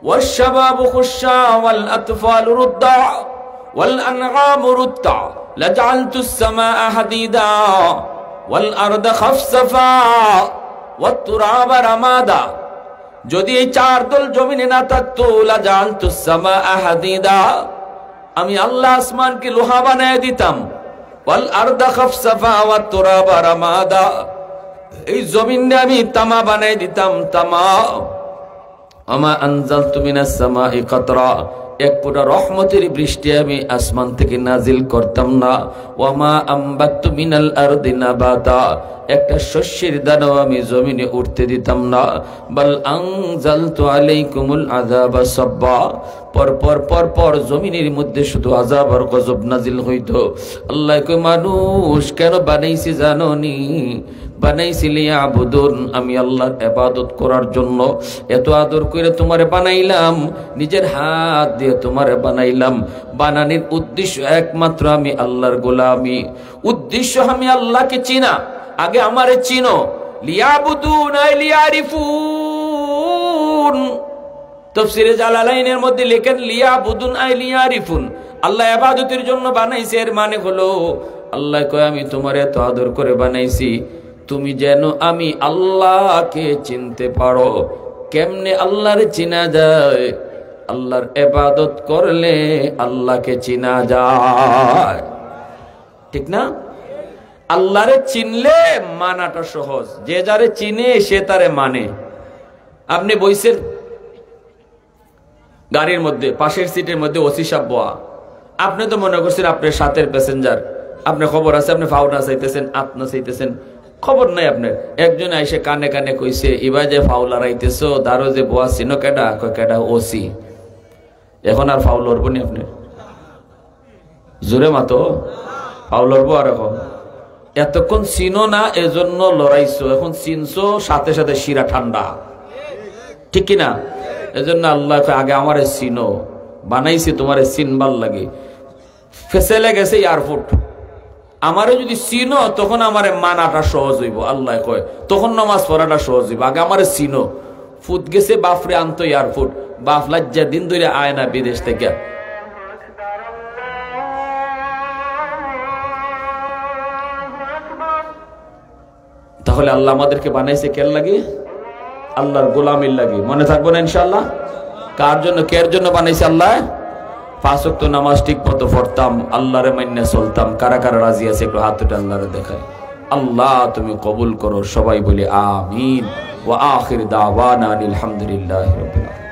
ওয়াশ-শাবাবু খুশা ওয়াল আতফালু রুদ্দা ওয়াল আনআমু রুত্তা লাজআলতুস সামাআ হাদিদা ওয়াল আরদা খাফসাফা ওয়াত তুরাবা রামাদা। যদি এই চার দল জমিনে না থাকতো, লাজআলতুস সামাআ হাদিদা, আমি আল্লাহ আসমানকে লোহা বানায় দিতাম। ওয়াল আরদা খাফসাফা ওয়াত তুরাবা রামাদা, এই জমিনে আমি তামা বানায় দিতাম, তামা। আমা আনজালতু মিনাস সামাই কাতরা, এক ফোঁটা রহমতের বৃষ্টি আমি আসমান থেকে নাজিল করতাম না। ওয়ামা আম্বাতু মিনাল আরদি নাবাতা, একটা শস্যের দানাও আমি জমিনে উঠতে দিতাম না। বাল আনজালতু আলাইকুমুল আযাবা সাব্বা, পর জমিনের মধ্যে শুধু আযাব আর গজব নাজিল হইতো। আল্লাহ কই, মানুষ কেন বানাইছি জানোনি? বানাইছি লিয়াবুদুন, আমি আল্লাহর ইবাদত করার জন্য। এত আদর করে তোমারে বানাইলাম, নিজের হাত দিয়ে তোমারে বানাইলাম। বানানোর উদ্দেশ্য একমাত্র আমি আল্লাহর গোলামি, উদ্দেশ্য আমি আল্লাহকে চিনা। আগে আমারে চিনো, লিয়াবুদুন আই লিয়ারিফুন, তাফসীরে জালালাইনের মধ্যে লেখেন লিয়াবুদুন আই লিয়ারিফুন, আল্লাহ ইবাদতের জন্য বানাইছে, এর মানে হলো আল্লাহ কয় আমি তোমার এত আদর করে বানাইছি তুমি যেন আমি আল্লাহকে চিনতে পারো। কেমনে আল্লাহরে চিনা যায়? আল্লাহর ইবাদত করলে আল্লাহকে চিনা যায়, ঠিক না? আল্লাহরে চিনলে মানাটা সহজ, যে যারে চিনে সে তারে মানে। আপনি বইছেন গাড়ির মধ্যে, পাশের সিটের মধ্যে ওসি সাহেব বয়া, আপনি তো মনে করছেন আপনার সাথের প্যাসেঞ্জার, আপনার খবর আছে, আপনি ফাউনা চাইতেছেন, আপনা চাইতেছেন, খবর নাই আপনার। একজন আইসে কানে কানে কইছে এবার যে ফাউলার আইতেছো দারো যে বয়া চিনো কেডা? কয় কেডা? ওসি। এখন আর ফাউল লড়বো নি আপনি? জোরে মাতো ফাউল লড়বো। আর এখন এতক্ষণ চিনো না এজন্য লড়াইছো, এখন চিনছো সাথে সাথে শিরা ঠান্ডা, ঠিক কিনা? এজন্য আল্লাহ আগে আমারে চিনো, বানাইছি তোমারে চিনবার লাগে। ফেসেলে গেছে এয়ারপোর্ট, আমারে যদি চিনো তখন আমারে মানাটা সহজ হইব। আল্লাহ কয় তখন নামাজ পড়াটা সহজ হইব, আগে আমারে চিনো। ফুট গেছে বাফরে আনতো এয়ারপোর্ট, বাপ লজ্জা দিন ধরে আয় না বিদেশ থেকে। তাহলে আল্লাহ আমাদেরকে বানাইছে কেন লাগে? আল্লাহর গোলামির লাগে। মনে থাকবো না ইনশাআল্লাহ? কার জন্য, কের জন্য বানাইছে আল্লাহ? 5 ওয়াক্ত নামাজ ঠিক মতো পড়তাম, আল্লাহরে মাইন্না চলতাম। কারা কারা রাজি আছে একটু হাত উঠে আল্লাহরে দেখায়। আল্লাহ তুমি কবুল করো, সবাই বলে আমিন। ওয়া আখির দাওয়ানা আলহামদুলিল্লাহি রাব্বিল আলামিন।